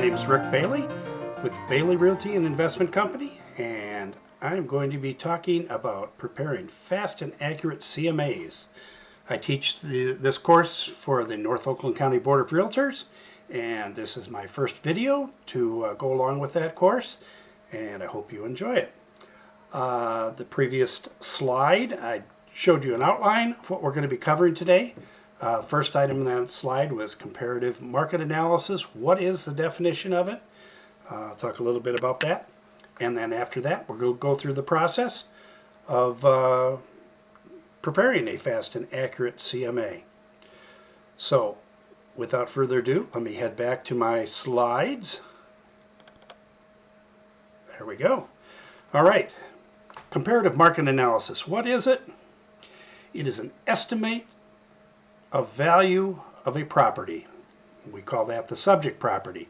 name is Rick Bailey with Bailey Realty and Investment Company, and I'm going to be talking about preparing fast and accurate CMAs. I teach this course for the North Oakland County Board of Realtors, and this is my first video to go along with that course, and I hope you enjoy it. The previous slide, I showed you an outline of what we're going to be covering today. First item in that slide was comparative market analysis. What is the definition of it? I'll talk a little bit about that. And then after that, we're going to go through the process of preparing a fast and accurate CMA. So, without further ado, let me head back to my slides. There we go. All right. Comparative market analysis. What is it? It is an estimate of value of a property. We call that the subject property,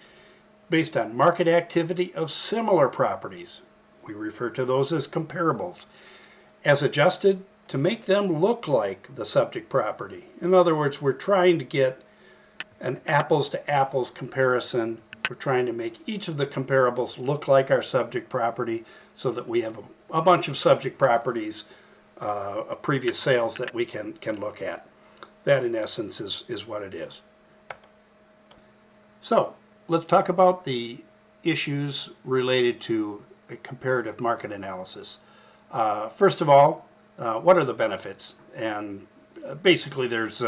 based on market activity of similar properties. We refer to those as comparables, as adjusted to make them look like the subject property. In other words, we're trying to get an apples to apples comparison. We're trying to make each of the comparables look like our subject property so that we have a bunch of subject properties of previous sales that we can look at. That, in essence, is what it is. So, let's talk about the issues related to a comparative market analysis. First of all, what are the benefits? And basically, there's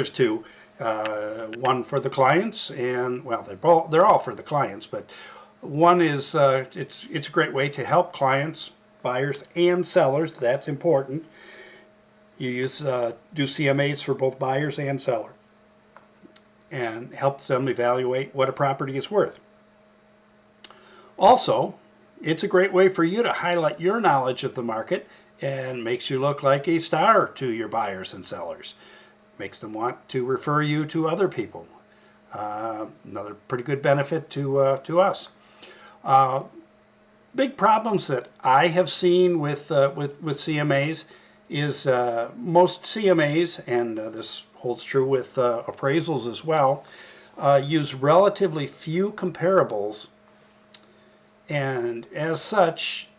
two. One for the clients, and well, they're all for the clients. But one is it's a great way to help clients, buyers, and sellers. That's important. You do CMAs for both buyers and seller, and helps them evaluate what a property is worth. Also, it's a great way for you to highlight your knowledge of the market and makes you look like a star to your buyers and sellers. Makes them want to refer you to other people. Another pretty good benefit to us. Big problems that I have seen with CMAs is most CMAs, and this holds true with appraisals as well, use relatively few comparables, and as such,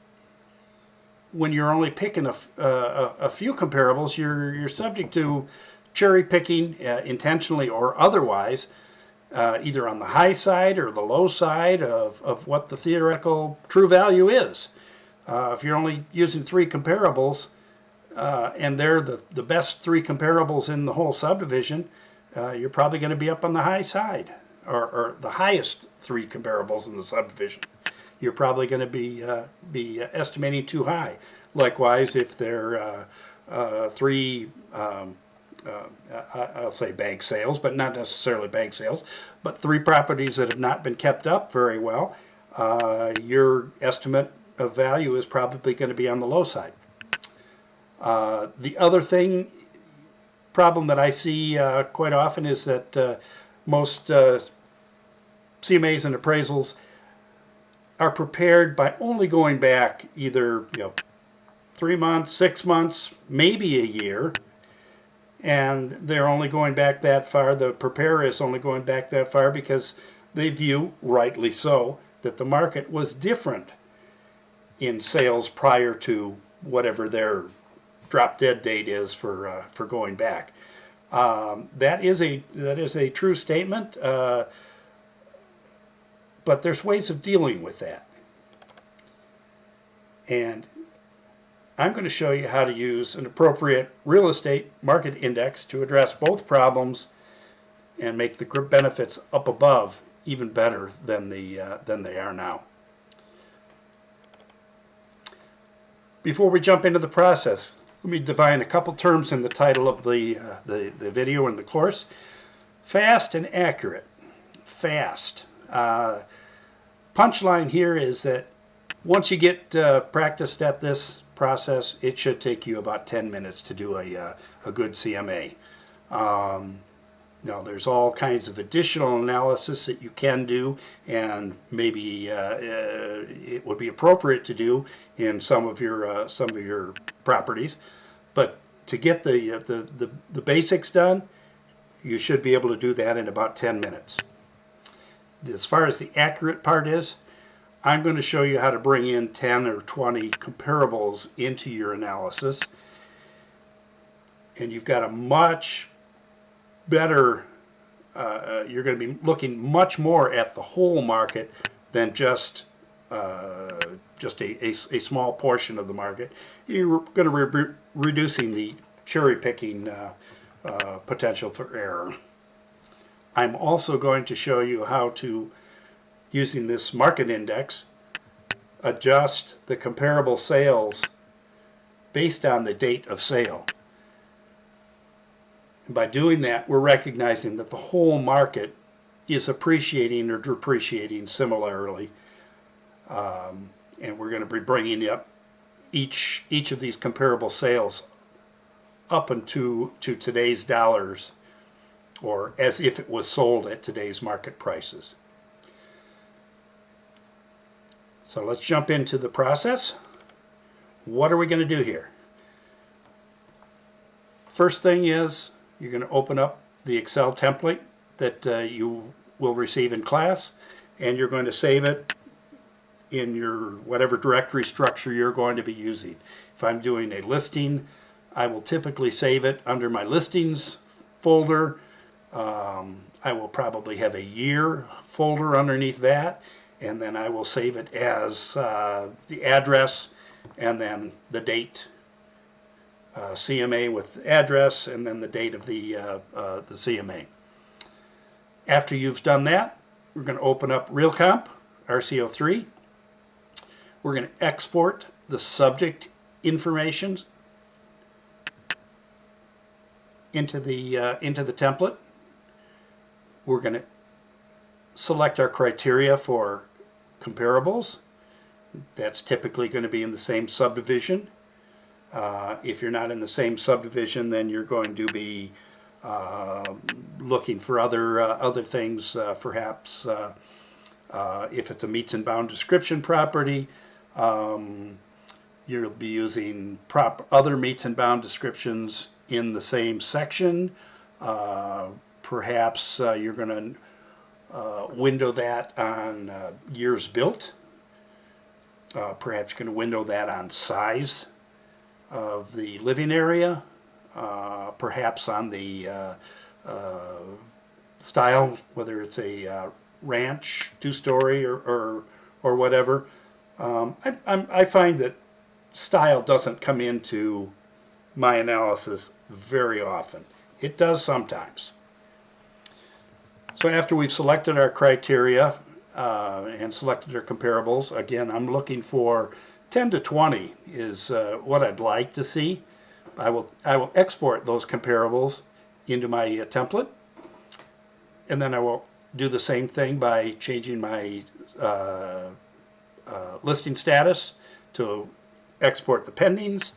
when you're only picking a few comparables, you're subject to cherry picking intentionally or otherwise, either on the high side or the low side of what the theoretical true value is. If you're only using 3 comparables, and they're the best 3 comparables in the whole subdivision, you're probably going to be up on the high side, or the highest 3 comparables in the subdivision. You're probably going to be estimating too high. Likewise, if they're 3, I'll say bank sales, but not necessarily bank sales, but 3 properties that have not been kept up very well, your estimate of value is probably going to be on the low side. The other problem that I see quite often is that most CMAs and appraisals are prepared by only going back either 3 months, 6 months, maybe a year, and they're only going back that far. The preparer is only going back that far because they view, rightly so, that the market was different in sales prior to whatever their drop dead date is for going back. That is a true statement, but there's ways of dealing with that, and I'm going to show you how to use an appropriate real estate market index to address both problems and make the benefits up above even better than they are now. Before we jump into the process, let me define a couple terms in the title of the video and the course. Fast and accurate. Fast. Punchline here is that once you get practiced at this process, it should take you about 10 minutes to do a good CMA. Now, there's all kinds of additional analysis that you can do, and maybe it would be appropriate to do in some of your properties. But to get the basics done, you should be able to do that in about 10 minutes. as far as the accurate part is, I'm going to show you how to bring in 10 or 20 comparables into your analysis, and you've got a much better, you're going to be looking much more at the whole market than just a small portion of the market. You're going to be reducing the cherry picking potential for error. I'm also going to show you how to, using this market index, adjust the comparable sales based on the date of sale. And by doing that, we're recognizing that the whole market is appreciating or depreciating similarly. And we're going to be bringing up each of these comparable sales up into today's dollars, or as if it was sold at today's market prices. So let's jump into the process. What are we going to do here? First thing is, you're going to open up the Excel template that you will receive in class, and you're going to save it in your whatever directory structure you're going to be using. If I'm doing a listing, I will typically save it under my listings folder. I will probably have a year folder underneath that, and then I will save it as the address and then the date. CMA with address and then the date of the CMA. After you've done that, we're going to open up RealComp, RCO3. We're going to export the subject information into the template. We're going to select our criteria for comparables. That's typically going to be in the same subdivision. If you're not in the same subdivision, then you're going to be looking for other things, perhaps if it's a meets and bound description property, you'll be using other meets and bound descriptions in the same section. Perhaps you're going to window that on years built. Perhaps you're going to window that on size of the living area, perhaps on the style, whether it's a ranch, two-story, or whatever. I find that style doesn't come into my analysis very often. It does sometimes. So after we've selected our criteria and selected our comparables, again, I'm looking for 10 to 20 is what I'd like to see. I will export those comparables into my template, and then I will do the same thing by changing my listing status to export the pendings,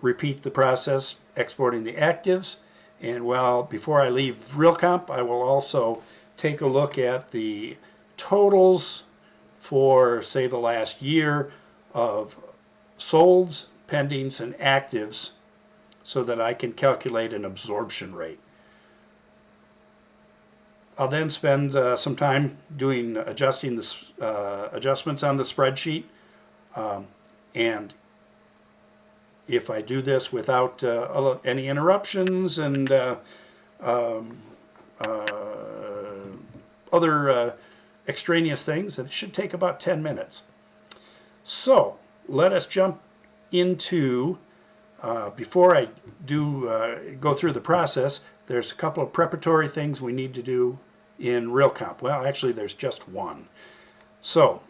repeat the process exporting the actives, and before I leave RealComp, I will also take a look at the totals for, say, the last year of solds, pendings, and actives, so that I can calculate an absorption rate. I'll then spend some time doing adjustments on the spreadsheet, and if I do this without any interruptions and other extraneous things, it should take about 10 minutes. So let us jump into, before I do go through the process, there's a couple of preparatory things we need to do in RealComp. Well, actually there's just one. So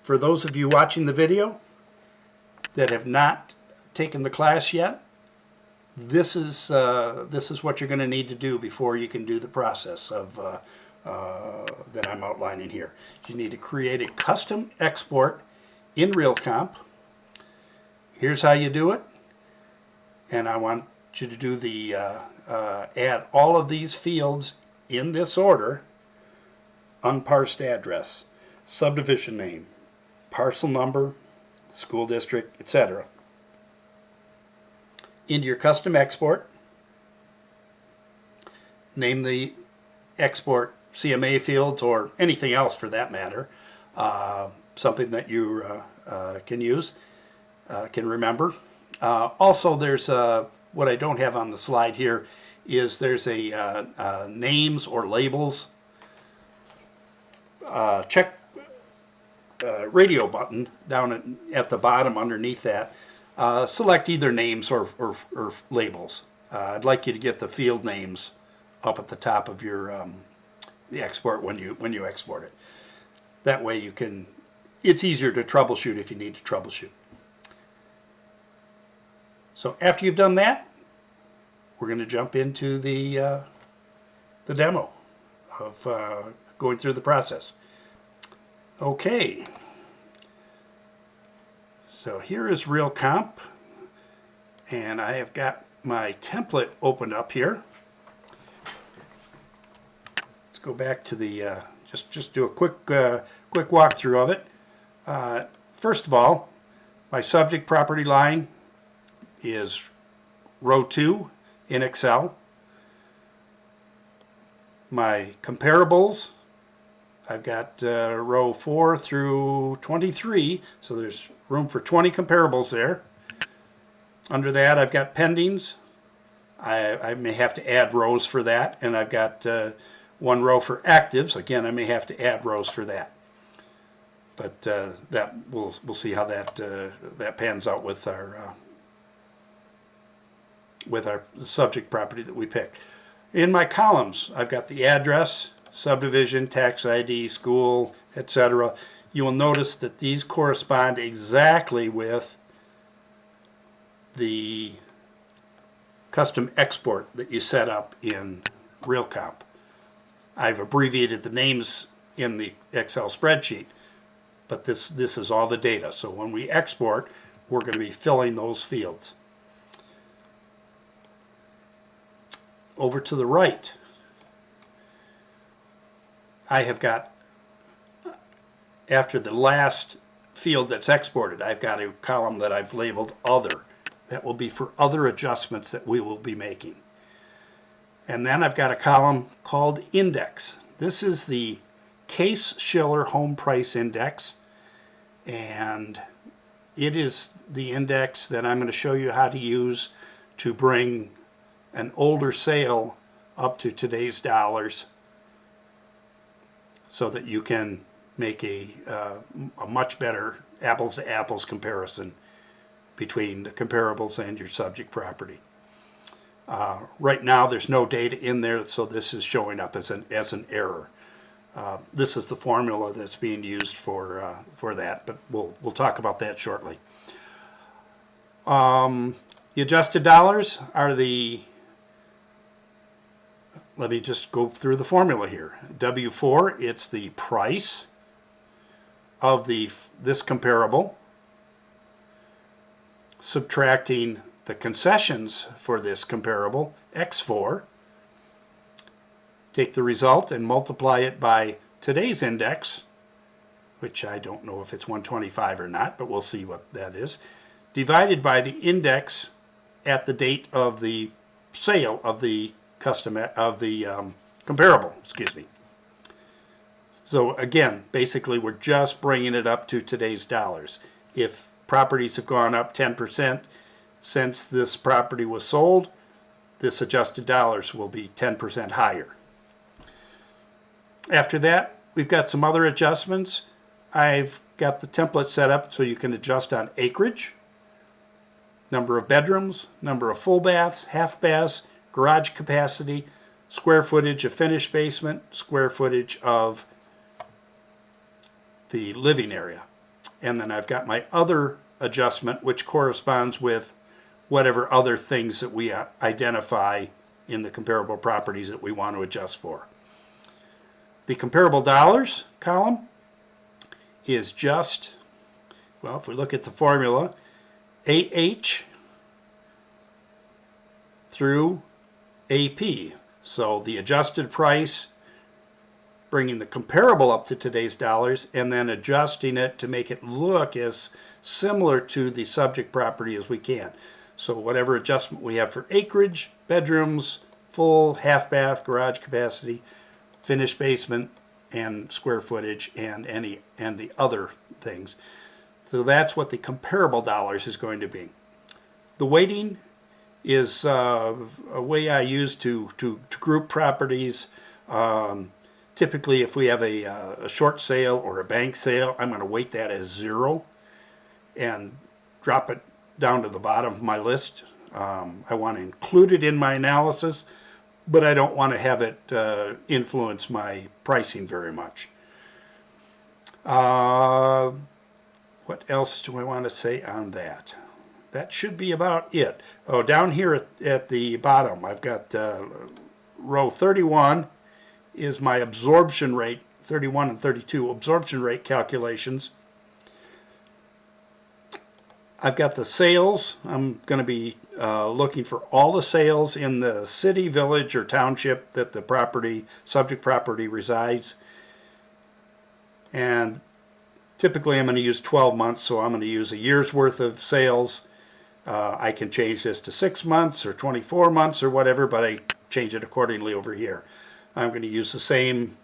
for those of you watching the video that have not taken the class yet, this is what you're going to need to do before you can do the process of that I'm outlining here. You need to create a custom export in RealComp. Here's how you do it, and I want you to do the add all of these fields in this order: unparsed address, subdivision name, parcel number, school district, etc. Into your custom export, name the export CMA fields or anything else for that matter, something that you can use, can remember. Also, there's what I don't have on the slide here is there's a names or labels check radio button down at the bottom underneath that. Select either names or labels. I'd like you to get the field names up at the top of your the export when you export it. That way you can, it's easier to troubleshoot if you need to troubleshoot. So after you've done that, we're going to jump into the demo of going through the process. Okay. So here is RealComp, and I have got my template opened up here. Let's go back to the just do a quick walkthrough of it. First of all, my subject property line is row 2 in Excel. My comparables, I've got row 4 through 23, so there's room for 20 comparables there. Under that, I've got pendings. I may have to add rows for that, and I've got one row for actives. Again, I may have to add rows for that. But that we'll see how that pans out with our subject property that we pick. In my columns, I've got the address, subdivision, tax ID, school, etc. You will notice that these correspond exactly with the custom export that you set up in RealComp. I've abbreviated the names in the Excel spreadsheet, but this is all the data. So when we export, we're going to be filling those fields. Over to the right, I have got, after the last field that's exported, I've got a column that I've labeled Other. That will be for other adjustments that we will be making. And then I've got a column called Index. This is the Case-Shiller Home Price Index, and it is the index that I'm going to show you how to use to bring an older sale up to today's dollars so that you can make a much better apples to apples comparison between the comparables and your subject property. Right now there's no data in there, so this is showing up as an error. This is the formula that's being used for that, but we'll talk about that shortly. The adjusted dollars are the, let me just go through the formula here. W4, it's the price of this comparable, subtracting the concessions for this comparable, X4, take the result and multiply it by today's index, which I don't know if it's 125 or not, but we'll see what that is, divided by the index at the date of the sale of the comparable, excuse me. So again, basically we're just bringing it up to today's dollars. If properties have gone up 10% since this property was sold, this adjusted dollars will be 10% higher. After that, we've got some other adjustments. I've got the template set up so you can adjust on acreage, number of bedrooms, number of full baths, half baths, garage capacity, square footage of finished basement, square footage of the living area. And then I've got my other adjustment, which corresponds with whatever other things that we identify in the comparable properties that we want to adjust for. The comparable dollars column is just, well, if we look at the formula, AH through AP. So the adjusted price, bringing the comparable up to today's dollars, and then adjusting it to make it look as similar to the subject property as we can. So whatever adjustment we have for acreage, bedrooms, full, half bath, garage capacity, finished basement and square footage and the other things. So that's what the comparable dollars is going to be. The weighting is a way I use to group properties. Typically, if we have a short sale or a bank sale, I'm going to weight that as 0 and drop it down to the bottom of my list. I want to include it in my analysis, but I don't want to have it influence my pricing very much. What else do I want to say on that? That should be about it. Oh, down here at the bottom, I've got row 31 is my absorption rate, 31 and 32 absorption rate calculations. I've got the sales. I'm going to be looking for all the sales in the city, village, or township that the property, subject property resides. And typically I'm going to use 12 months, so I'm going to use a year's worth of sales. I can change this to 6 months or 24 months or whatever, but I change it accordingly over here. I'm going to use the same,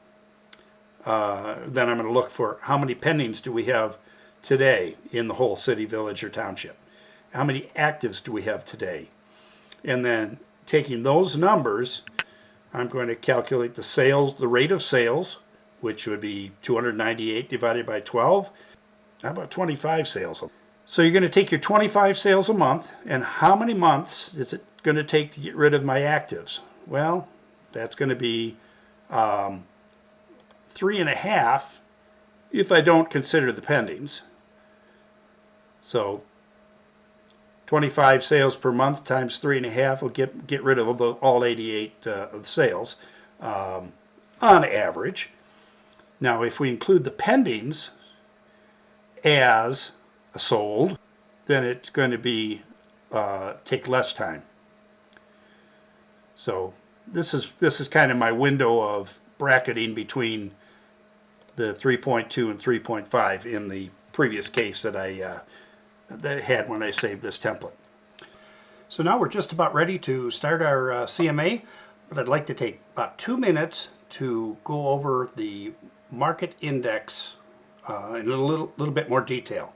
then I'm going to look for how many pendings do we have today in the whole city, village, or township. How many actives do we have today? And then taking those numbers, I'm going to calculate the sales, the rate of sales, which would be 298 divided by 12. How about 25 sales? So you're going to take your 25 sales a month, and how many months is it going to take to get rid of my actives? Well, that's going to be 3.5 if I don't consider the pendings. So 25 sales per month times 3.5 will get rid of all 88 of sales on average. Now, if we include the pendings as sold, then it's going to be take less time. So this is kind of my window of bracketing between the 3.2 and 3.5 in the previous case that I had when I saved this template. So now we're just about ready to start our CMA, but I'd like to take about 2 minutes to go over the market index in a little bit more detail.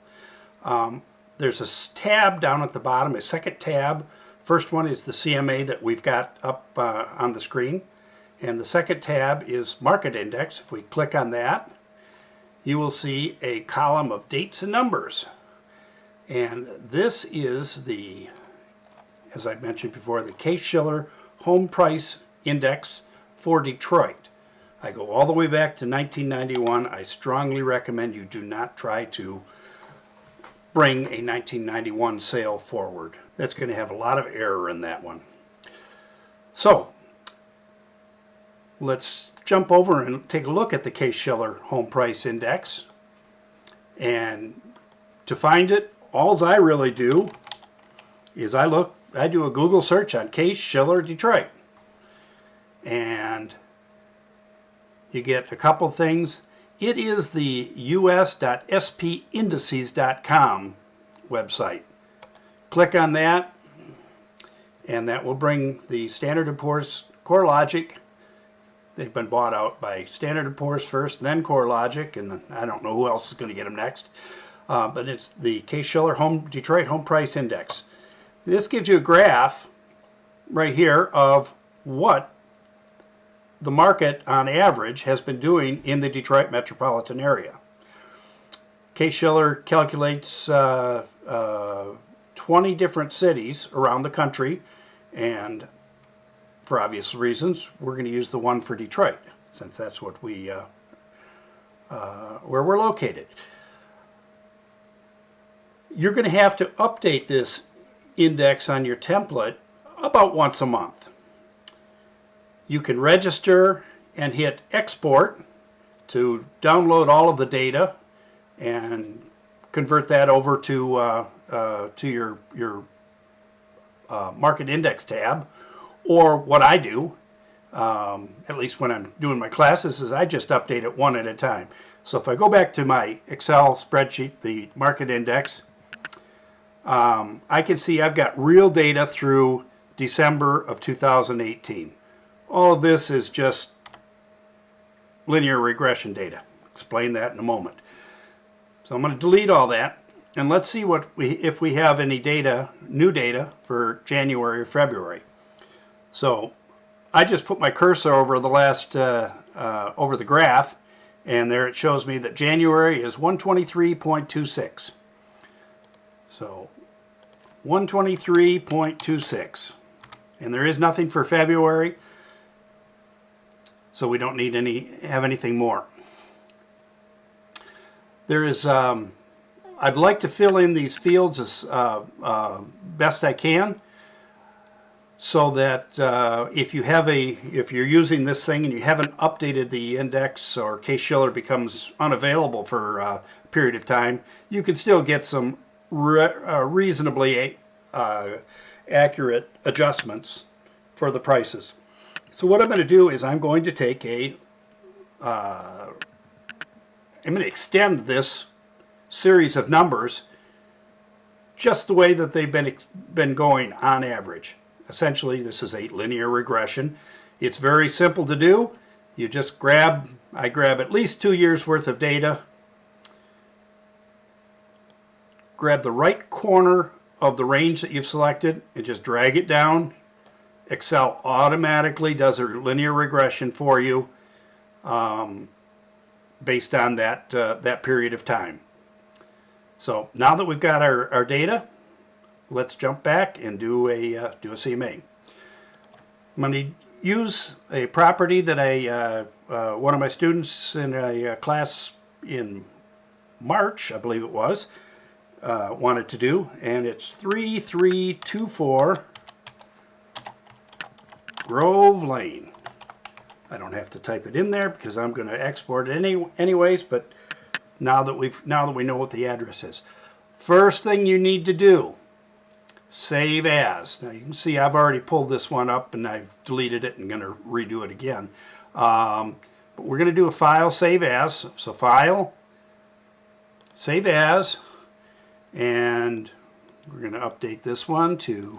There's a tab down at the bottom, a second tab. First one is the CMA that we've got up on the screen, and the second tab is market index. If we click on that, you will see a column of dates and numbers, and this is the, as I mentioned before, the Case-Shiller home price index for Detroit. I go all the way back to 1991. I strongly recommend you do not try to bring a 1991 sale forward. That's going to have a lot of error in that one. So let's jump over and take a look at the Case-Shiller home price index. And to find it, all I really do is I do a Google search on Case-Shiller Detroit, and you get a couple things. It is the us.spindices.com website. Click on that, and that will bring the Standard & Poor's CoreLogic. They've been bought out by Standard & Poor's first, then CoreLogic, and I don't know who else is going to get them next. But it's the Case-Shiller Detroit Home Price Index. This gives you a graph right here of what the market on average has been doing in the Detroit metropolitan area. Case-Shiller calculates 20 different cities around the country, and for obvious reasons we're going to use the one for Detroit since that's what we where we're located. You're going to have to update this index on your template about once a month. You can register and hit export to download all of the data and convert that over to your market index tab. Or what I do, at least when I'm doing my classes, is I just update it one at a time. So if I go back to my Excel spreadsheet, the market index, I can see I've got real data through December of 2018. All of this is just linear regression data. Explain that in a moment. So I'm going to delete all that, and let's see if we have any data, new data for January or February. So I just put my cursor over the over the graph, and there it shows me that January is 123.26. So 123.26, and there is nothing for February, so we don't need have anything more. There is, I'd like to fill in these fields as best I can, so that if you're using this thing and you haven't updated the index, or Case-Shiller becomes unavailable for a period of time, you can still get some reasonably accurate adjustments for the prices. So what I'm going to do is I'm going to take I'm going to extend this series of numbers just the way that they've been going on average. Essentially, this is a linear regression. It's very simple to do. You just I grab at least 2 years worth of data, grab the right corner of the range that you've selected and just drag it down. Excel automatically does a linear regression for you based on that period of time. So now that we've got our data, let's jump back and do a CMA. I'm going to use a property that one of my students in a class in March, I believe it was, wanted to do, and it's 3324 Grove Lane. I don't have to type it in there because I'm going to export it anyways, but now that we know what the address is. First thing you need to do, save as. Now you can see I've already pulled this one up and I've deleted it and going to redo it again. But we're going to do a file save as. So file, save as, and we're going to update this one to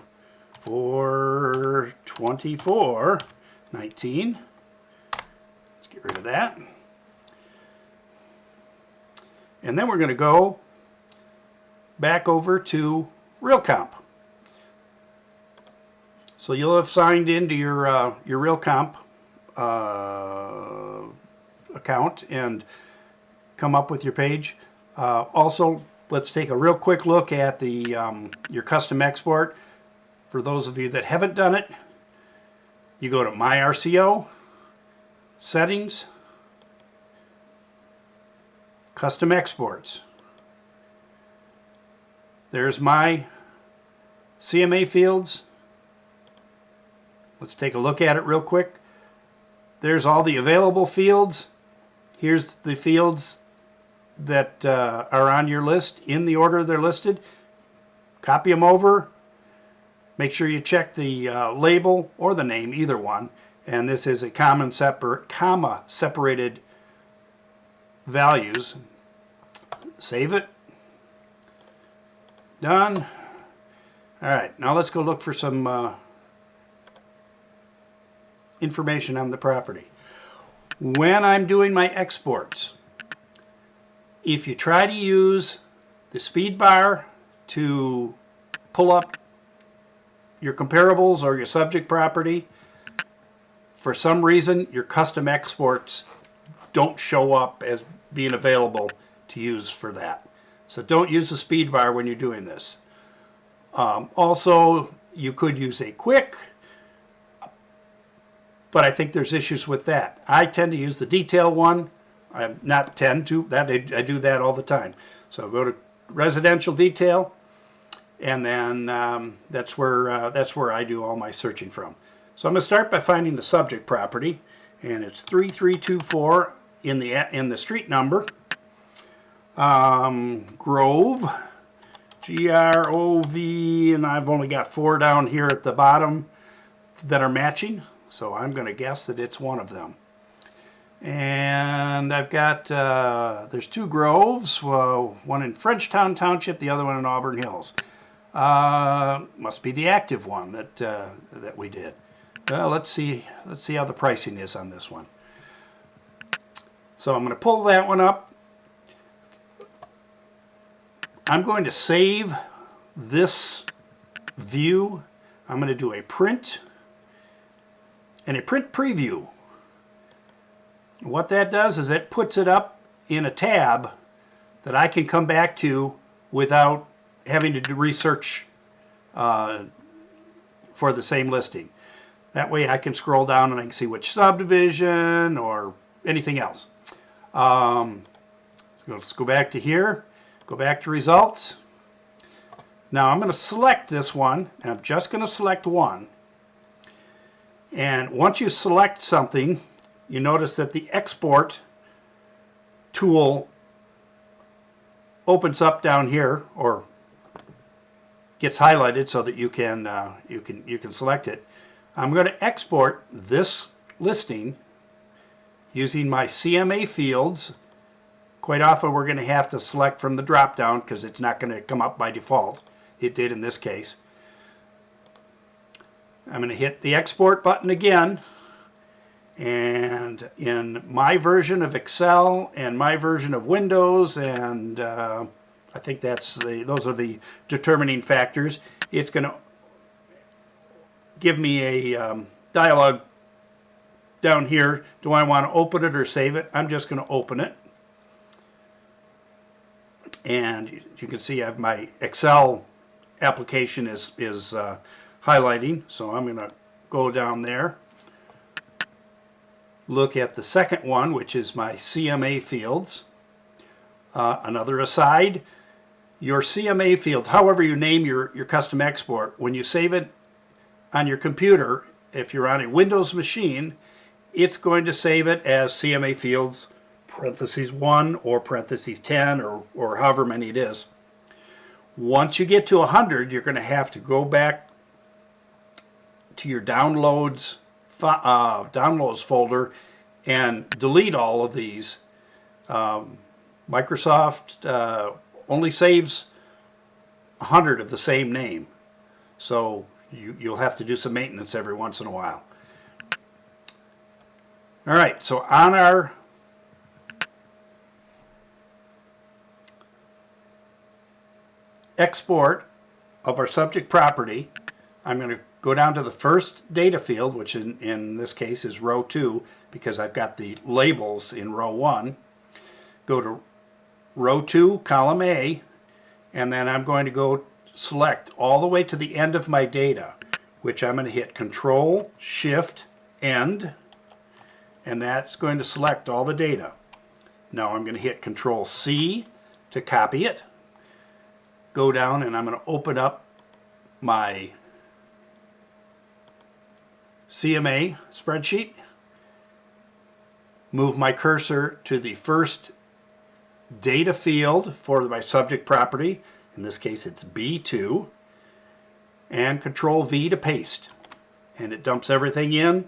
4/24/19. Let's get rid of that. And then we're going to go back over to RealComp. So you'll have signed into your RealComp account and come up with your page. Also, let's take a real quick look at your custom export. For those of you that haven't done it, you go to My RCO, Settings, Custom Exports. There's my CMA fields. Let's take a look at it real quick. There's all the available fields. Here's the fields that are on your list in the order they're listed. Copy them over. Make sure you check the label or the name, either one. And this is a comma separated values. Save it. Done. All right, now let's go look for some information on the property. When I'm doing my exports, if you try to use the speed bar to pull up your comparables or your subject property, for some reason your custom exports don't show up as being available to use for that. So don't use the speed bar when you're doing this. Also, you could use a quick, but I think there's issues with that. I tend to use the detail one. I'm not tend to, that I do that all the time. So go to residential detail, and then that's where I do all my searching from. So I'm going to start by finding the subject property, and it's 3324 in the street number. Grove, G-R-O-V, and I've only got 4 down here at the bottom that are matching, so I'm going to guess that it's one of them. And I've got, there's 2 groves, one in Frenchtown Township, the other one in Auburn Hills. Must be the active one that we did. Let's see how the pricing is on this one. So I'm going to pull that one up. I'm going to save this view. I'm going to do a print and a print preview. What that does is it puts it up in a tab that I can come back to without having to do research for the same listing. That way I can scroll down and I can see which subdivision or anything else. So let's go back to here, go back to results. Now I'm going to select this one, and I'm just going to select one. And once you select something, you notice that the export tool opens up down here, or gets highlighted so that you can select it. I'm going to export this listing using my CMA fields. Quite often we're going to have to select from the drop down because it's not going to come up by default. It did in this case. I'm going to hit the export button again, and in my version of Excel and my version of Windows, and I think those are the determining factors, it's going to give me a dialog down here. Do I want to open it or save it? I'm just going to open it. And you can see I have my Excel application is highlighting, so I'm going to go down there, look at the second one, which is my CMA fields. Another aside, your CMA fields, however you name your custom export, when you save it on your computer, if you're on a Windows machine, it's going to save it as CMA fields parentheses 1 or parentheses 10 or however many it is. Once you get to 100, you're going to have to go back to your downloads folder and delete all of these. Microsoft only saves 100 of the same name, so you'll have to do some maintenance every once in a while. All right, so on our export of our subject property, I'm going to go down to the first data field, which in this case is row 2, because I've got the labels in row 1. Go to row 2, column A, and then I'm going to go select all the way to the end of my data, which I'm going to hit Control Shift End, and that's going to select all the data. Now I'm going to hit Control C to copy it. Go down and I'm going to open up my CMA spreadsheet, move my cursor to the first data field for my subject property. In this case it's B2, and Control V to paste, and it dumps everything in.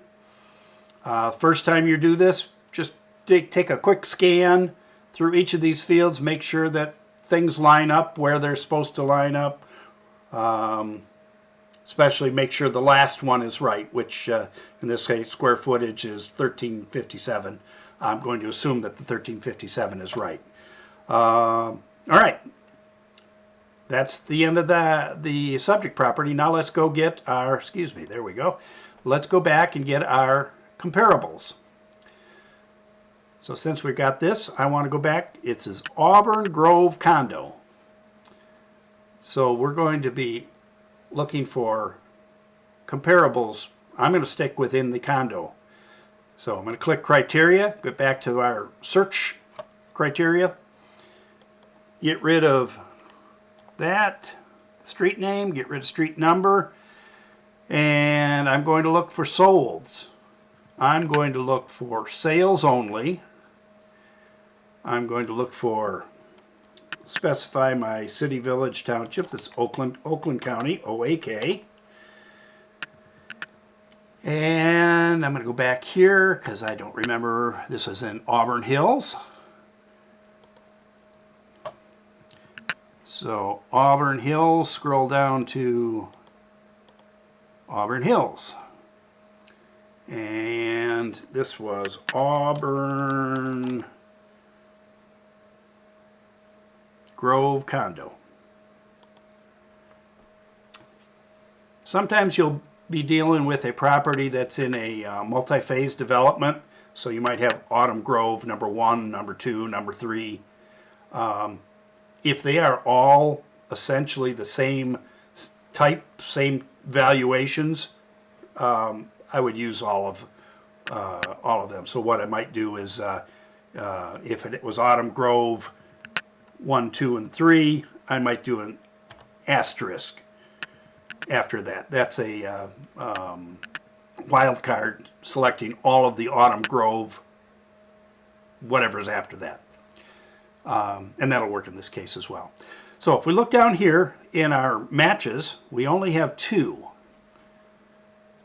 First time you do this, just take a quick scan through each of these fields, make sure that things line up where they're supposed to line up. Especially make sure the last one is right, which in this case square footage is 1357. I'm going to assume that the 1357 is right. All right, that's the end of the subject property. Now let's go get our, excuse me, there we go. Let's go back and get our comparables. So since we got this, I want to go back. It says Auburn Grove Condo. So we're going to be looking for comparables. I'm going to stick within the condo. So I'm going to click criteria, get back to our search criteria, get rid of that, street name, get rid of street number, and I'm going to look for solds. I'm going to look for sales only. I'm going to look for, specify my city, village, township. That's Oakland County, OAK. And I'm going to go back here because I don't remember. This is in Auburn Hills. So Auburn Hills, scroll down to Auburn Hills. And this was Auburn Grove condo. Sometimes you'll be dealing with a property that's in a multi-phase development. So you might have Autumn Grove number 1, number 2, number 3. If they are all essentially the same type, same valuations, I would use all of them. So what I might do is, if it was Autumn Grove 1, 2, and 3, I might do an asterisk after that. That's a wild card selecting all of the Autumn Grove whatever's after that. And that'll work in this case as well. So if we look down here in our matches, we only have 2.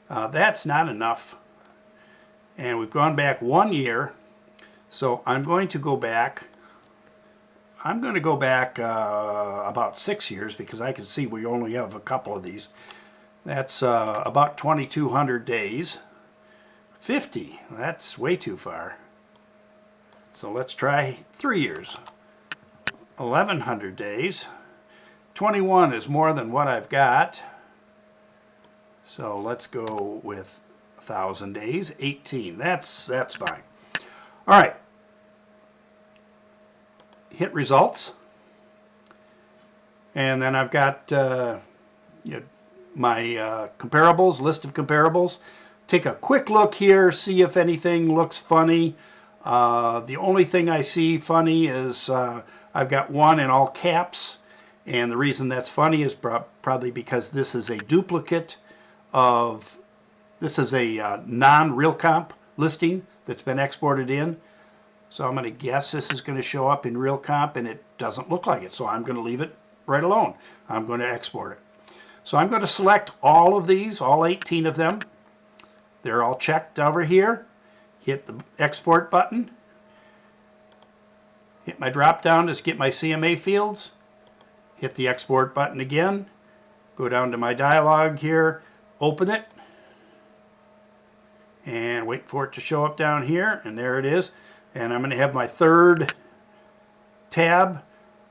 That's not enough. And we've gone back 1 year. So I'm going to go back. I'm going to go back about 6 years because I can see we only have a couple of these. That's about 2,200 days. 50, that's way too far. So let's try 3 years. 1,100 days. 21 is more than what I've got. So let's go with 1,000 days. 18, that's fine. All right. Hit results. And then I've got my comparables, list of comparables. Take a quick look here, see if anything looks funny. The only thing I see funny is I've got one in all caps, and the reason that's funny is probably because this is a duplicate of, this is a non-RealComp listing that's been exported in. So I'm going to guess this is going to show up in RealComp, and it doesn't look like it, so I'm going to leave it right alone. I'm going to export it. So I'm going to select all of these, all 18 of them. They're all checked over here. Hit the export button. Hit my drop down to get my CMA fields. Hit the export button again. Go down to my dialog here. Open it. And wait for it to show up down here. And there it is. And I'm going to have my third tab.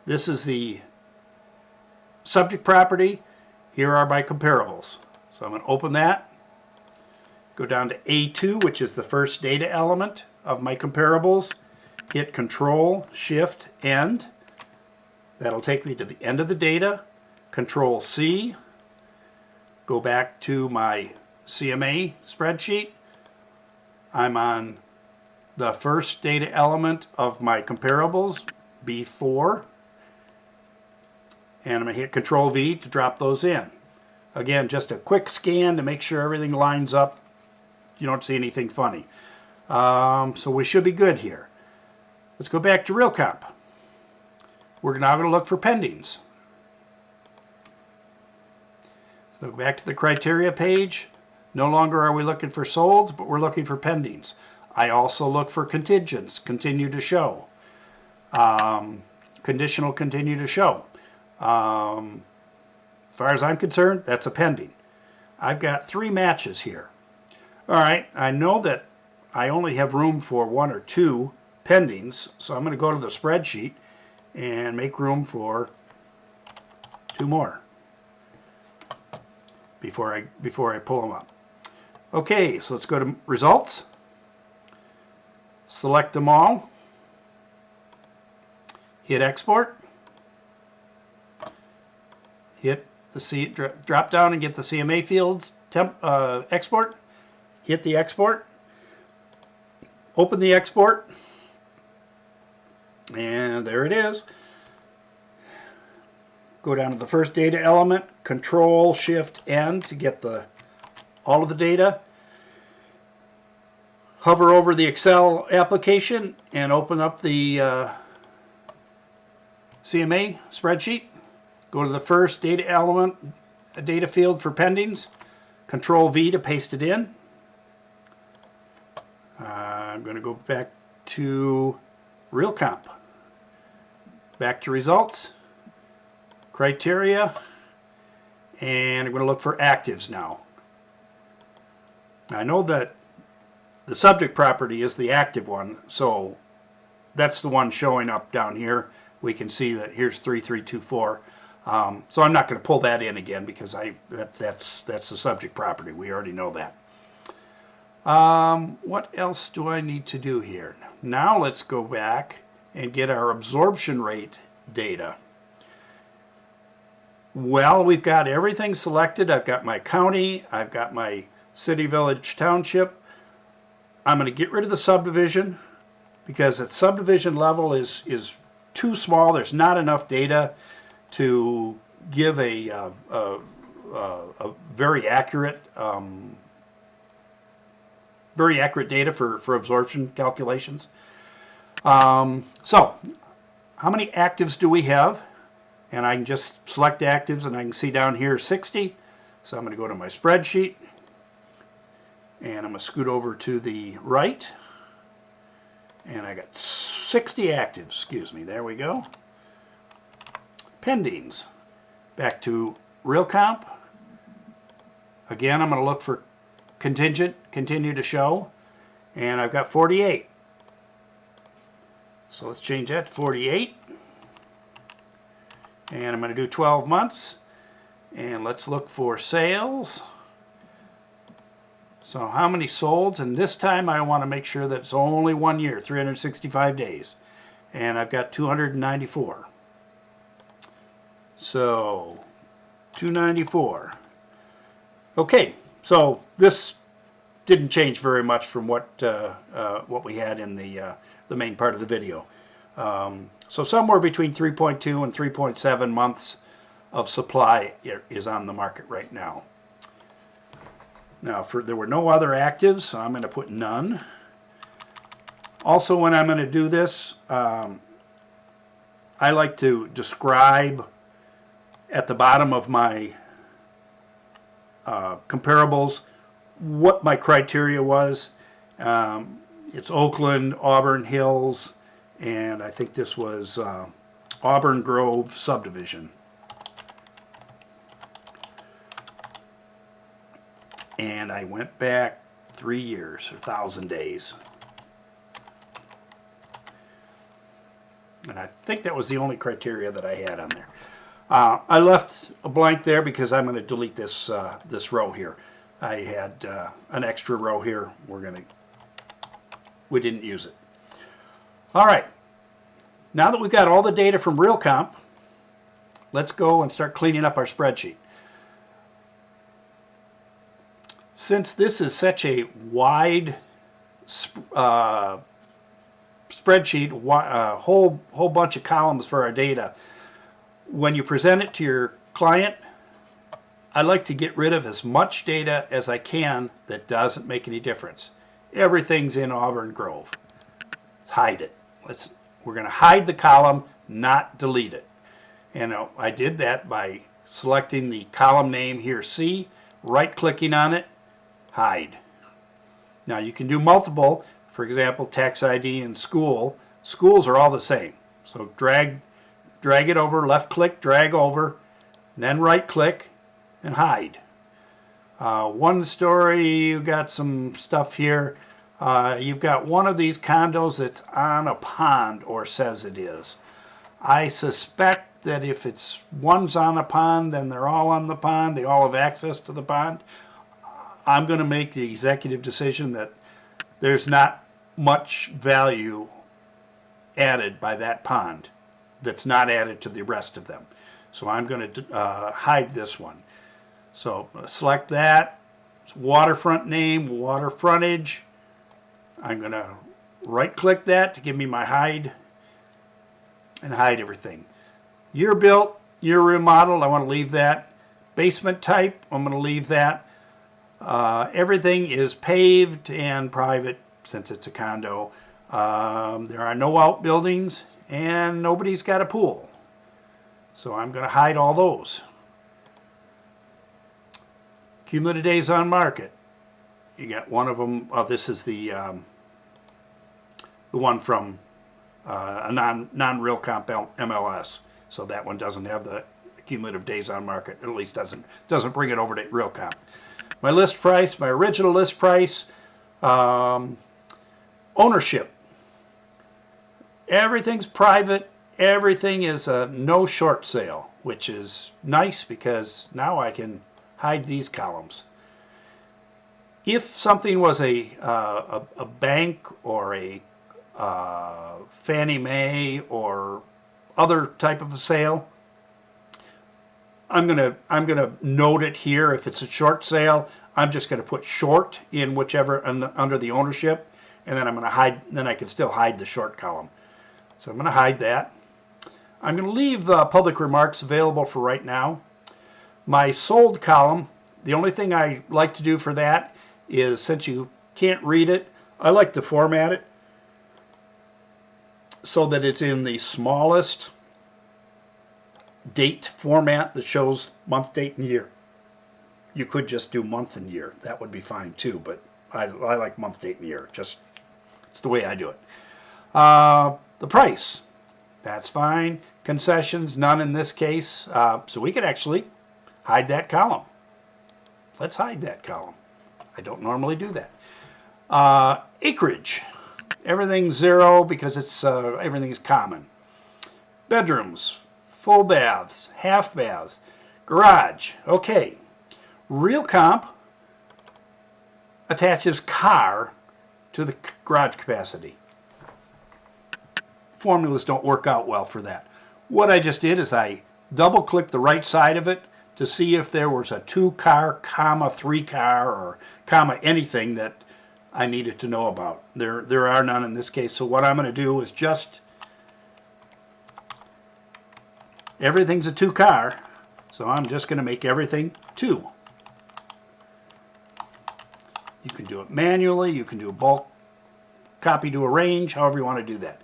This is the subject property. Here are my comparables. So I'm going to open that. Go down to A2, which is the first data element of my comparables. Hit Control, Shift, End. That'll take me to the end of the data. Control C. Go back to my CMA spreadsheet. I'm on the first data element of my comparables, B4. And I'm going to hit Control V to drop those in. Again, just a quick scan to make sure everything lines up. You don't see anything funny. So we should be good here. Let's go back to RealComp. We're now going to look for pendings. So go back to the criteria page. No longer are we looking for solds, but we're looking for pendings. I also look for contingents, continue to show. Conditional, continue to show. As far as I'm concerned, that's a pending. I've got 3 matches here. All right, I know that I only have room for 1 or 2 pendings, so I'm going to go to the spreadsheet and make room for 2 more before I pull them up. Okay, so let's go to results. Select them all. Hit export. Hit the drop down and get the CMA fields export. Hit the export. Open the export. And there it is. Go down to the first data element, Control Shift N to get all of the data. Hover over the Excel application and open up the CMA spreadsheet. Go to the first data element, a data field for pendings. Control V to paste it in. I'm going to go back to RealComp. Back to results, criteria, and I'm going to look for actives now. I know that the subject property is the active one, so that's the one showing up down here. we can see that here's 3324. So I'm not going to pull that in again because that's the subject property. We already know that. What else do I need to do here? Now let's go back and get our absorption rate data. Well, we've got everything selected. I've got my county, I've got my city, village, township. I'm going to get rid of the subdivision because at subdivision level is too small. There's not enough data to give a very accurate data for absorption calculations. So how many actives do we have? And I can just select actives, and I can see down here 60. So I'm going to go to my spreadsheet, and I'm going to scoot over to the right, and I got 60 actives. Excuse me. There we go. Pendings. Back to RealComp. Again, I'm going to look for contingent, continue to show, and I've got 48. So let's change that to 48. And I'm going to do 12 months. And let's look for sales. So how many solds? And this time I want to make sure that it's only 1 year, 365 days. And I've got 294. So 294. Okay, so this didn't change very much from what we had in the main part of the video. So somewhere between 3.2 and 3.7 months of supply is on the market right now. Now, there were no other actives, so I'm going to put none. Also, when I'm going to do this, I like to describe at the bottom of my comparables what my criteria was. It's Oakland, Auburn Hills, and I think this was Auburn Grove subdivision. And I went back 3 years, or 1,000 days. And I think that was the only criteria that I had on there. I left a blank there because I'm going to delete this this row here. I had an extra row here. We didn't use it. All right. Now that we've got all the data from RealComp, let's go and start cleaning up our spreadsheet. Since this is such a wide spreadsheet, whole bunch of columns for our data, when you present it to your client, I like to get rid of as much data as I can that doesn't make any difference. Everything's in Auburn Grove. Let's hide it. We're going to hide the column, not delete it. And I did that by selecting the column name here, C, right-clicking on it, hide. Now you can do multiple. For example, tax ID and school. Schools are all the same. So drag it over, left-click, drag over, and then right-click and hide. One story, you've got some stuff here. You've got one of these condos that's on a pond or says it is. I suspect that if one's on a pond and they're all on the pond, they all have access to the pond, I'm going to make the executive decision that there's not much value added by that pond that's not added to the rest of them. So I'm going to hide this one. So select that. It's waterfront name, water frontage. I'm going to right-click that to give me my hide and hide everything. Year built, year remodeled, I want to leave that. Basement type, I'm going to leave that. Everything is paved and private since it's a condo. There are no outbuildings and nobody's got a pool. So I'm going to hide all those. Cumulative days on market. You got one of them. This is the one from a non-RealComp MLS. So that one doesn't have the cumulative days on market. At least doesn't bring it over to RealComp. My list price, my original list price, ownership. Everything's private everything is a no short sale, which is nice because now I can hide these columns. If something was a bank or a Fannie Mae or other type of a sale, I'm gonna note it here. If it's a short sale, I'm just gonna put short in whichever under the ownership, and then I'm gonna hide. Then I can still hide the short column. So I'm gonna hide that. I'm gonna leave public remarks available for right now. My sold column, the only thing I like to do for that is, since you can't read it, I like to format it so that it's in the smallest date format that shows month, date, and year. You could just do month and year. That would be fine too, but I like month, date, and year. Just, it's the way I do it. The price, that's fine. Concessions, none in this case. So we could actually hide that column. Let's hide that column. I don't normally do that. Acreage, everything's 0 because it's everything is common. Bedrooms, full baths, half baths, garage. Okay. RealComp attaches car to the garage capacity. Formulas don't work out well for that. What I just did is I double-clicked the right side of it to see if there was a 2-car, comma 3-car, or comma anything that I needed to know about. There are none in this case. So what I'm going to do is just, everything's a 2-car, so I'm just going to make everything 2. You can do it manually, you can do a bulk copy to arrange, however you want to do that.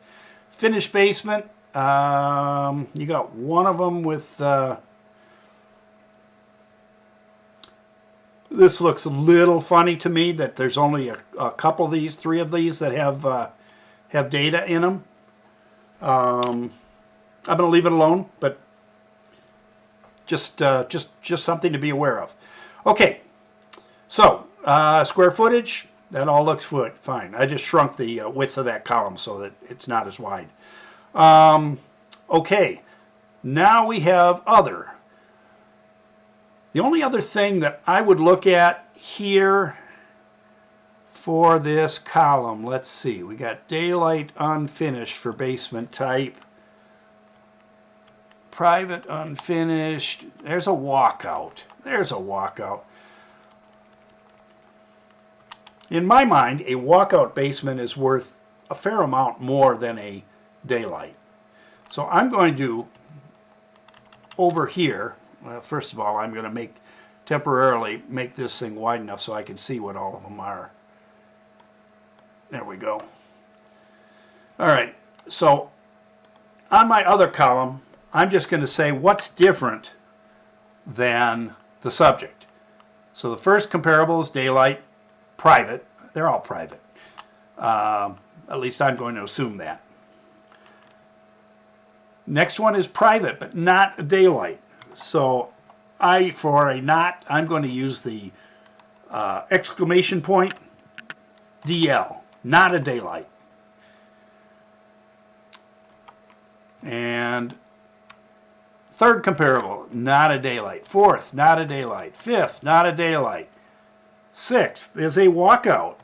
Finished basement, you got one of them with, this looks a little funny to me that there's only a couple of these, 3 of these that have data in them. I'm going to leave it alone, but just something to be aware of. Okay, so square footage, that all looks fine. I just shrunk the width of that column so that it's not as wide. Okay, now we have other. The only other thing that I would look at here for this column, let's see, we got daylight unfinished for basement type, private unfinished, there's a walkout. There's a walkout. In my mind, a walkout basement is worth a fair amount more than a daylight. So I'm going to, over here, well, first of all, I'm going to temporarily make this thing wide enough so I can see what all of them are. There we go. All right, so on my other column, I'm just going to say what's different than the subject. So the first comparable is daylight, private. They're all private. At least I'm going to assume that. Next one is private, but not a daylight. So for a not, I'm going to use the exclamation point DL, not a daylight. And third comparable, not a daylight. Fourth, not a daylight. Fifth, not a daylight. Sixth is a walkout.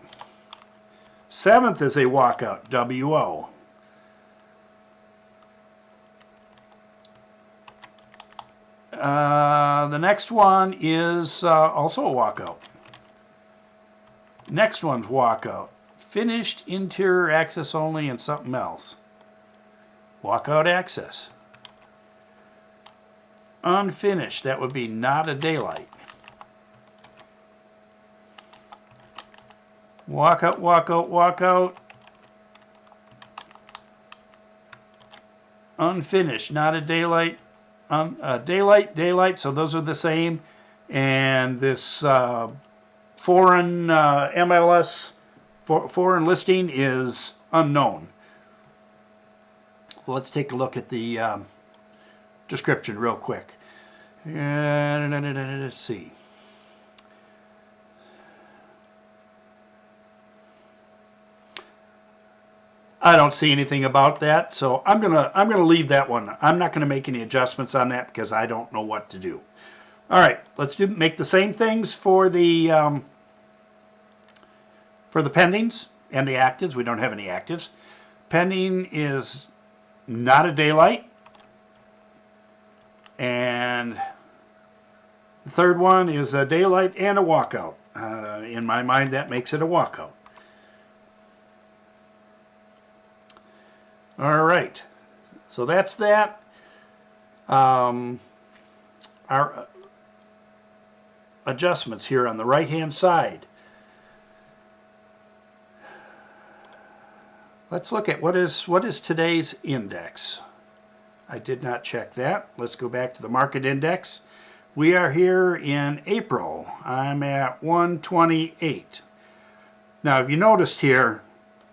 Seventh is a walkout, WO. The next one is also a walkout. Next one's walkout. Finished interior access only and something else. Walkout access. Unfinished, that would be not a daylight. Walkout, walkout, walkout. Unfinished, not a daylight. Daylight, daylight, so those are the same. And this foreign MLS, foreign listing is unknown. So let's take a look at the description real quick. Let's see. I don't see anything about that, so I'm gonna leave that one. I'm not gonna make any adjustments on that because I don't know what to do. All right, let's make the same things for the pendings and the actives. We don't have any actives. Pending is not a daylight, and the third one is a daylight and a walkout. In my mind, that makes it a walkout. All right, so that's that. Our adjustments here on the right-hand side. Let's look at what is today's index. I did not check that. Let's go back to the market index. We are here in April. I'm at 128. Now, if you noticed here,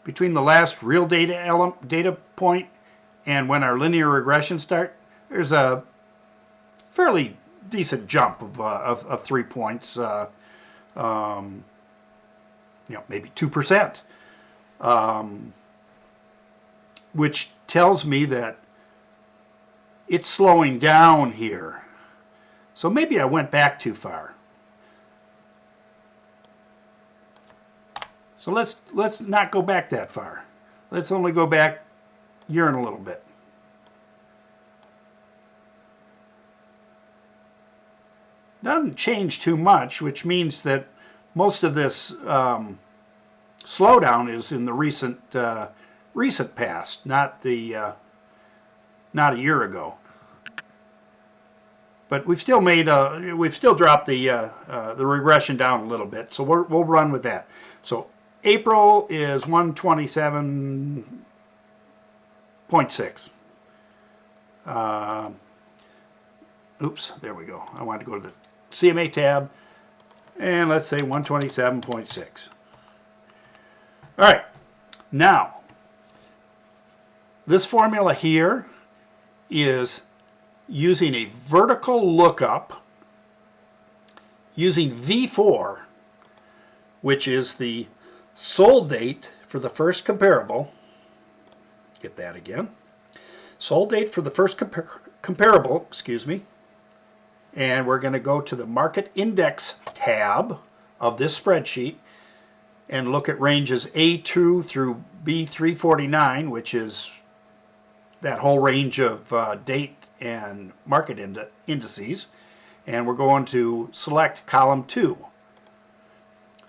between the last real data point and when our linear regression start, there's a fairly decent jump of 3 points, maybe 2%, which tells me that it's slowing down here. So maybe I went back too far. So let's not go back that far. Let's only go back here in a little bit. Doesn't change too much, which means that most of this slowdown is in the recent past, not a year ago. But we've still dropped the regression down a little bit, so we'll run with that. So April is 127.6. Oops, there we go. I wanted to go to the CMA tab, and let's say 127.6. All right, now this formula here is using a vertical lookup using V4, which is the sold date for the first comparable. Get that again. Sold date for the first comparable, excuse me. And we're going to go to the Market Index tab of this spreadsheet and look at ranges A2 through B349, which is that whole range of date and market indices. And we're going to select column 2.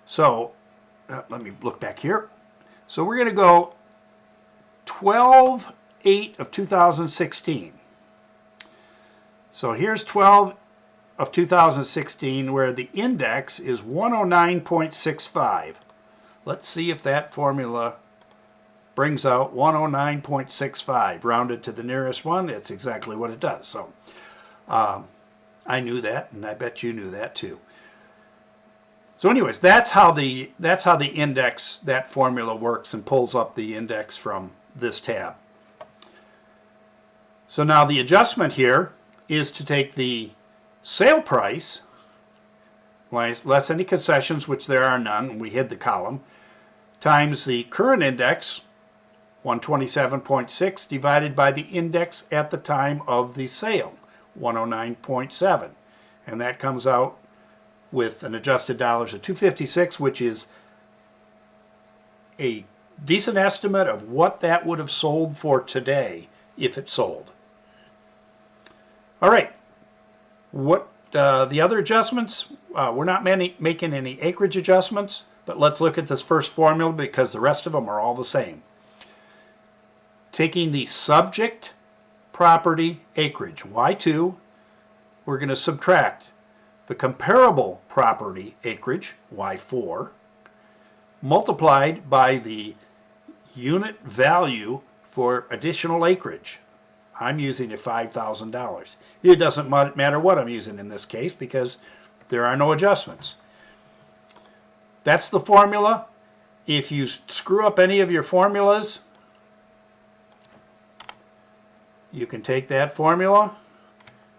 So let me look back here. So we're going to go 12/8 of 2016. So here's 12 of 2016 where the index is 109.65. Let's see if that formula brings out 109.65. Rounded to the nearest one, it's exactly what it does. So I knew that, and I bet you knew that too. So anyways, that's how the index, that formula works and pulls up the index from this tab. So now the adjustment here is to take the sale price, less any concessions, which there are none, we hid the column, times the current index, 127.6, divided by the index at the time of the sale, 109.7. And that comes out with an adjusted dollars of 256, which is a decent estimate of what that would have sold for today if it sold. All right, what the other adjustments, we're not making any acreage adjustments, but let's look at this first formula because the rest of them are all the same. Taking the subject property acreage, Y2, we're going to subtract the comparable property acreage, Y4, multiplied by the unit value for additional acreage. I'm using at $5,000. It doesn't matter what I'm using in this case because there are no adjustments. That's the formula. If you screw up any of your formulas, you can take that formula,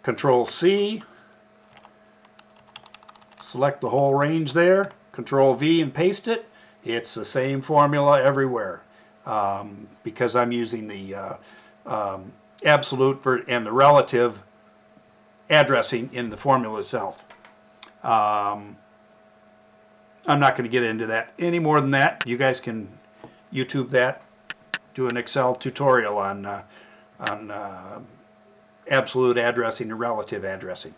Control C, select the whole range there, Control V and paste it. It's the same formula everywhere. because I'm using the absolute and the relative addressing in the formula itself. I'm not going to get into that any more than that. You guys can YouTube that, do an Excel tutorial on absolute addressing and relative addressing.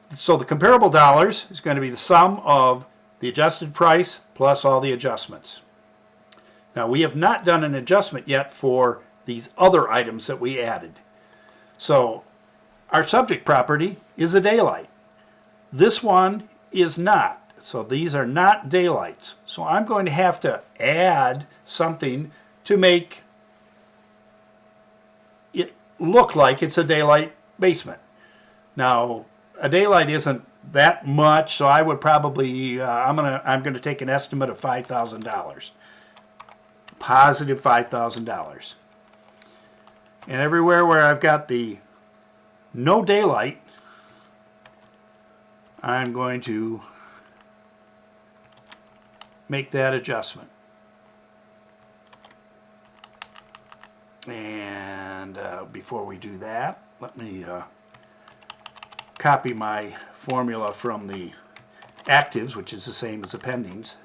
So the comparable dollars is going to be the sum of the adjusted price plus all the adjustments. Now we have not done an adjustment yet for these other items that we added. So our subject property is a daylight. This one is not. So these are not daylights. So I'm going to have to add something to make it look like it's a daylight basement. Now a daylight isn't that much, so I would probably I'm gonna take an estimate of $5,000, positive $5,000, and everywhere where I've got the no daylight, I'm going to make that adjustment. And before we do that, let me copy my formula from the actives, which is the same as the pendings.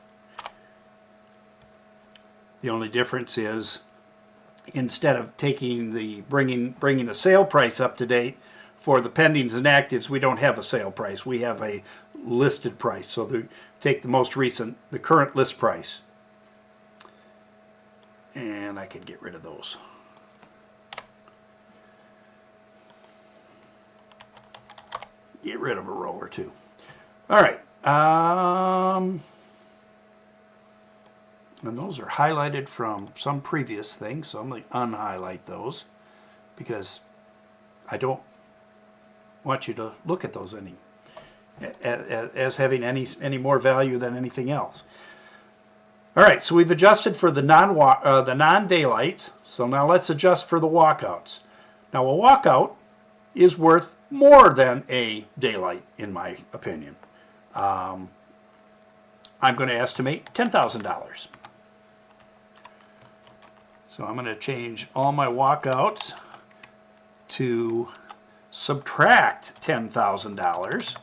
The only difference is, instead of taking the bringing the sale price up to date for the pendings and actives, we don't have a sale price. We have a listed price. So take the most recent, the current list price, and I can get rid of those. Get rid of a row or two. All right. And those are highlighted from some previous things, so I'm going to unhighlight those because I don't want you to look at those as having any more value than anything else. All right, so we've adjusted for the non-daylights. So now let's adjust for the walkouts. Now a walkout is worth more than a daylight, in my opinion. I'm going to estimate $10,000. So I'm going to change all my walkouts to subtract $10,000,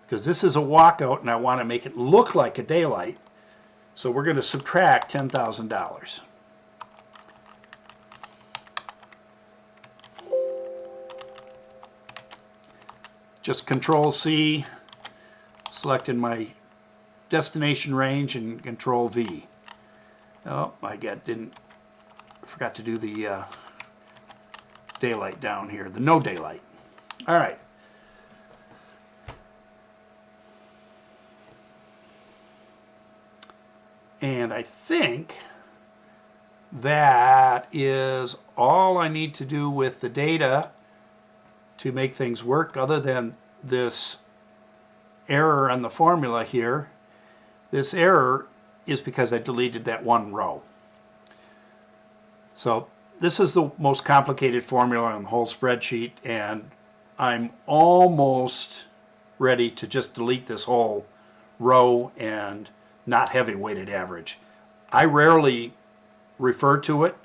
because this is a walkout and I want to make it look like a daylight. So we're going to subtract $10,000. Just Control C, selecting my destination range, and Control V. Oh, I forgot to do the daylight down here, the no daylight. All right. And I think that is all I need to do with the data to make things work, other than this error on the formula here. This error is because I deleted that one row. So this is the most complicated formula on the whole spreadsheet, and I'm almost ready to just delete this whole row and not have a weighted average. I rarely refer to it,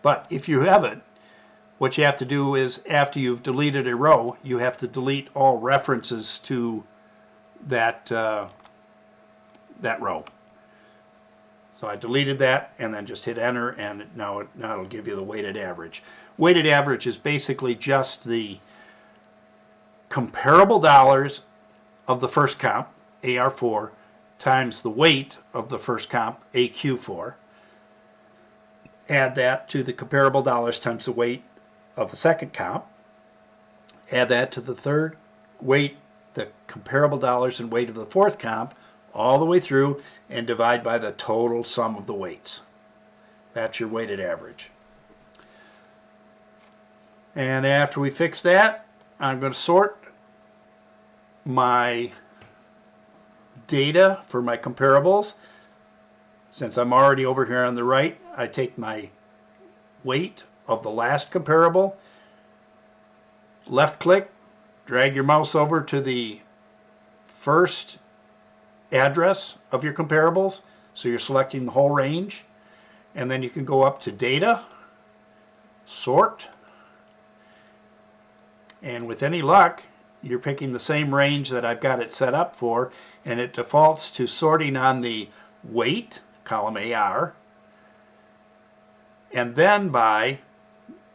but if you have it, what you have to do is, after you've deleted a row, you have to delete all references to that that row. So I deleted that and then just hit enter, and now it'll give you the weighted average. Weighted average is basically just the comparable dollars of the first comp, AR4, times the weight of the first comp, AQ4. Add that to the comparable dollars times the weight of the second comp. Add that to the third weight, the comparable dollars and weight of the fourth comp, all the way through, and divide by the total sum of the weights. That's your weighted average. And after we fix that, I'm going to sort my data for my comparables. Since I'm already over here on the right, I take my weight of the last comparable, left click, drag your mouse over to the first address of your comparables. So you're selecting the whole range. And then you can go up to Data, Sort. And with any luck, you're picking the same range that I've got it set up for, and it defaults to sorting on the weight, column AR, and then by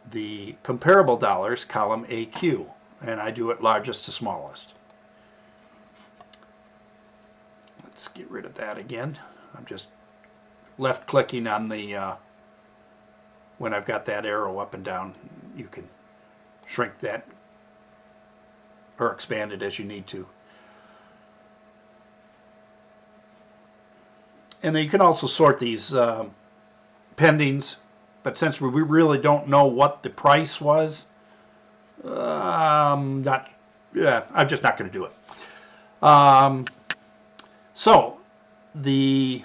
the comparable dollars, column AQ. And I do it largest to smallest. Let's get rid of that again. I'm just left clicking on the, when I've got that arrow up and down, you can shrink that or expand it as you need to. And then you can also sort these pendings, but since we really don't know what the price was, I'm just not going to do it. So the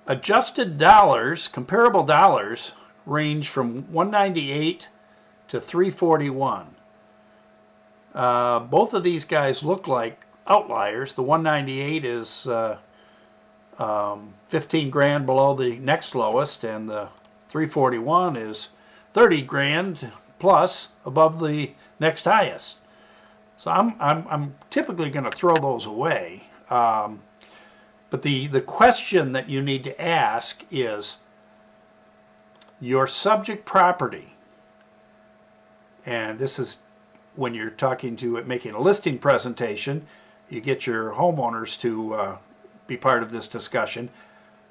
adjusted dollars, comparable dollars, range from 198 to 341. Both of these guys look like outliers. The 198 is 15 grand below the next lowest, and the 341 is 30 grand plus above the next highest. So I'm typically going to throw those away. But the question that you need to ask is your subject property, and this is when you're talking to making a listing presentation, you get your homeowners to be part of this discussion.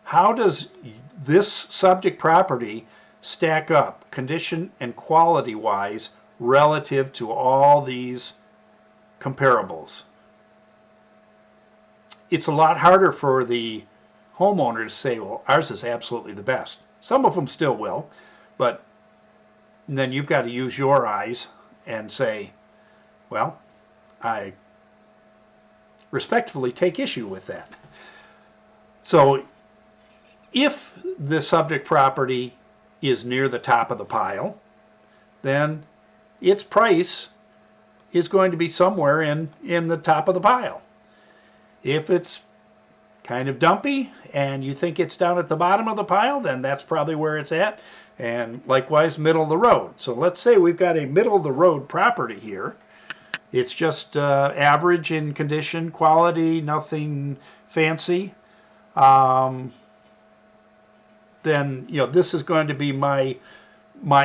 How does this subject property stack up condition and quality wise relative to all these comparables? It's a lot harder for the homeowner to say, well, ours is absolutely the best. Some of them still will, but then you've got to use your eyes and say, well, I respectfully take issue with that. So if the subject property is near the top of the pile, then its price is going to be somewhere in the top of the pile. If it's kind of dumpy and you think it's down at the bottom of the pile, then that's probably where it's at. And likewise, middle of the road. So let's say we've got a middle of the road property here. It's just average in condition, quality, nothing fancy. Then this is going to be my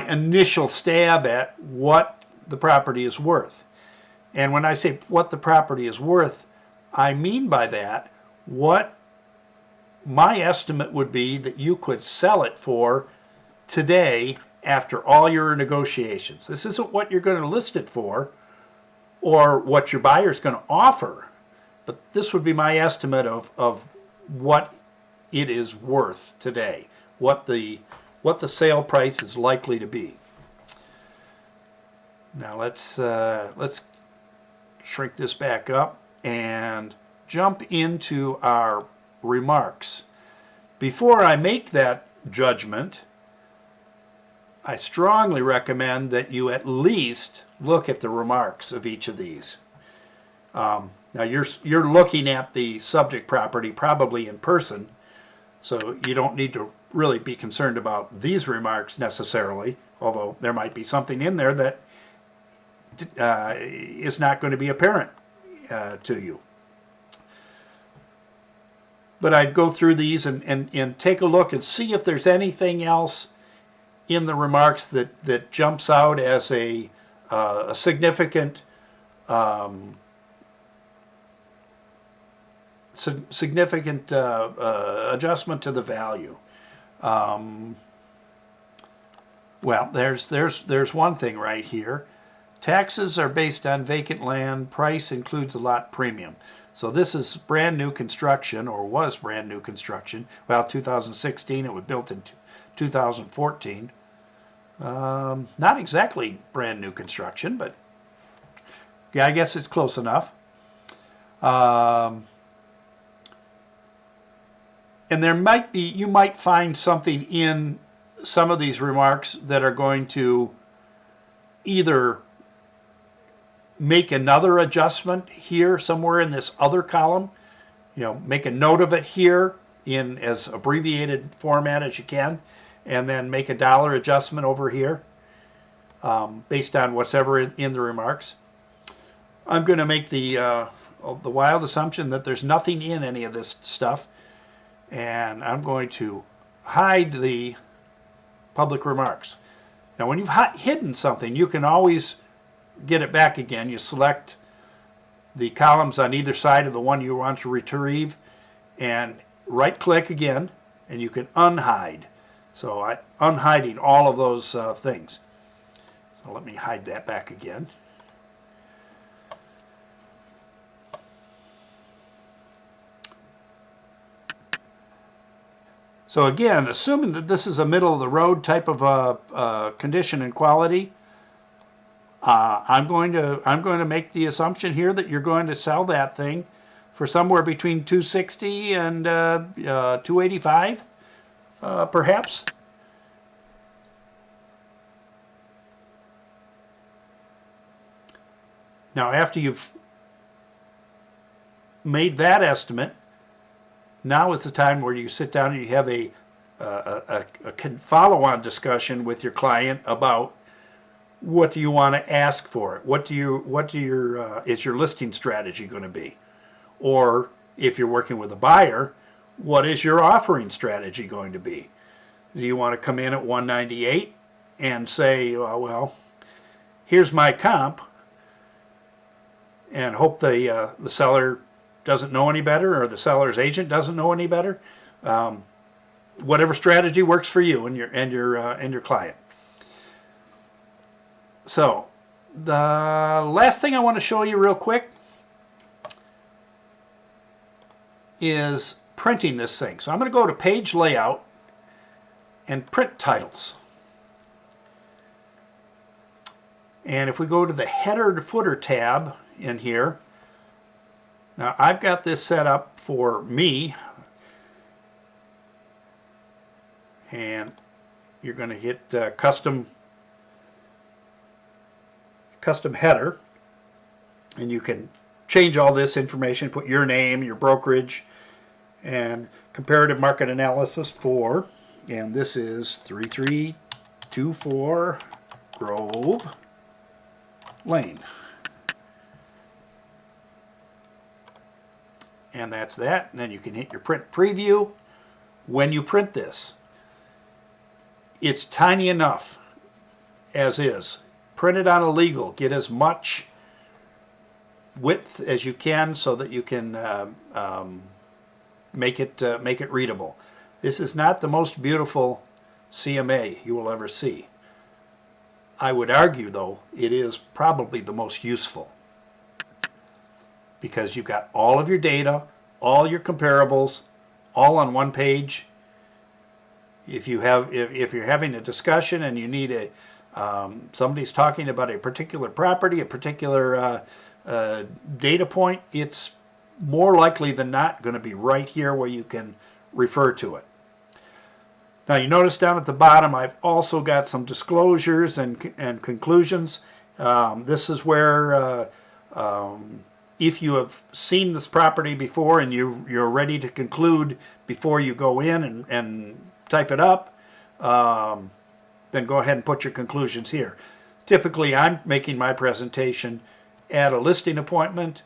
initial stab at what the property is worth. And when I say what the property is worth, I mean by that what my estimate would be that you could sell it for today after all your negotiations. This isn't what you're going to list it for or what your buyer's going to offer, but this would be my estimate of what it is worth today, what the sale price is likely to be. Now let's shrink this back up and jump into our remarks. Before I make that judgment, I strongly recommend that you at least look at the remarks of each of these. Now you're looking at the subject property probably in person, so you don't need to really be concerned about these remarks necessarily, although there might be something in there that is not going to be apparent to you. But I'd go through these and take a look and see if there's anything else in the remarks that jumps out as a significant adjustment to the value. Well, there's one thing right here. Taxes are based on vacant land. Price includes a lot premium. So this is brand new construction, or was brand new construction. Well, 2016, it was built in 2014. Not exactly brand new construction, but yeah, I guess it's close enough. And there might be, you might find something in some of these remarks that are going to either make another adjustment here somewhere in this other column make a note of it here in as abbreviated format as you can, and then make a dollar adjustment over here based on whatever in the remarks. I'm going to make the wild assumption that there's nothing in any of this stuff, and I'm going to hide the public remarks. Now when you've hidden something, you can always get it back again. You select the columns on either side of the one you want to retrieve and right click again, and you can unhide. So I'm unhiding all of those things. So let me hide that back again. So again, assuming that this is a middle of the road type of condition and quality, I'm going to make the assumption here that you're going to sell that thing for somewhere between $260 and $285, perhaps. Now, after you've made that estimate, now is the time where you sit down and you have a follow-on discussion with your client about what do you want to ask for it? What is your listing strategy going to be? Or if you're working with a buyer, what is your offering strategy going to be? Do you want to come in at 198 and say, well, here's my comp, and hope the seller doesn't know any better, or the seller's agent doesn't know any better? Whatever strategy works for you and your client. So the last thing I want to show you real quick is printing this thing. So I'm going to go to page layout and print titles. And if we go to the header to footer tab in here, now I've got this set up for me, and you're going to hit custom header, and you can change all this information, put your name, your brokerage, and comparative market analysis for, and this is 3324 Grove Lane. And that's that. And then you can hit your print preview. When you print this, it's tiny enough as is. Print it on a legal. Get as much width as you can so that you can make it readable. This is not the most beautiful CMA you will ever see. I would argue, though, it is probably the most useful, because you've got all of your data, all your comparables, all on one page. If you're having a discussion and you need a somebody's talking about a particular property, a particular data point, it's more likely than not going to be right here where you can refer to it. Now you notice down at the bottom I've also got some disclosures and conclusions. This is where if you have seen this property before and you're ready to conclude before you go in and type it up, then go ahead and put your conclusions here. Typically I'm making my presentation at a listing appointment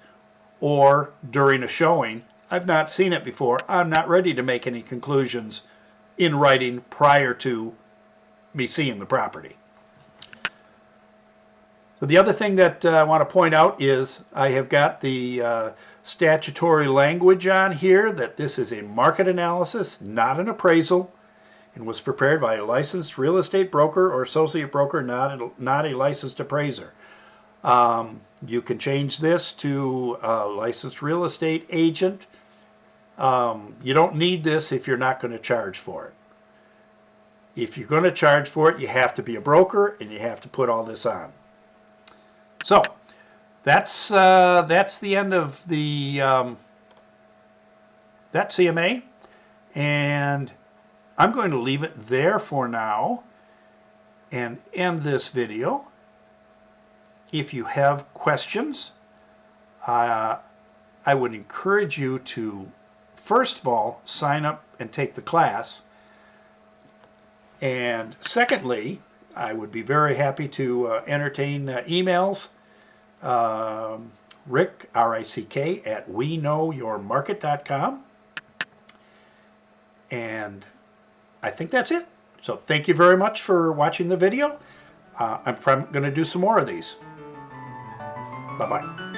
or during a showing. I've not seen it before. I'm not ready to make any conclusions in writing prior to me seeing the property. So the other thing that I want to point out is I have got the statutory language on here that this is a market analysis, not an appraisal, and was prepared by a licensed real estate broker or associate broker, not a licensed appraiser. You can change this to a licensed real estate agent. You don't need this if you're not going to charge for it. If you're going to charge for it, you have to be a broker and you have to put all this on. So that's the end of the that CMA, and I'm going to leave it there for now and end this video. If you have questions, I would encourage you to first of all, sign up and take the class. And secondly, I would be very happy to entertain emails. Rick, R-I-C-K, at weknowyourmarket.com. And I think that's it. So thank you very much for watching the video. I'm going to do some more of these. Bye-bye.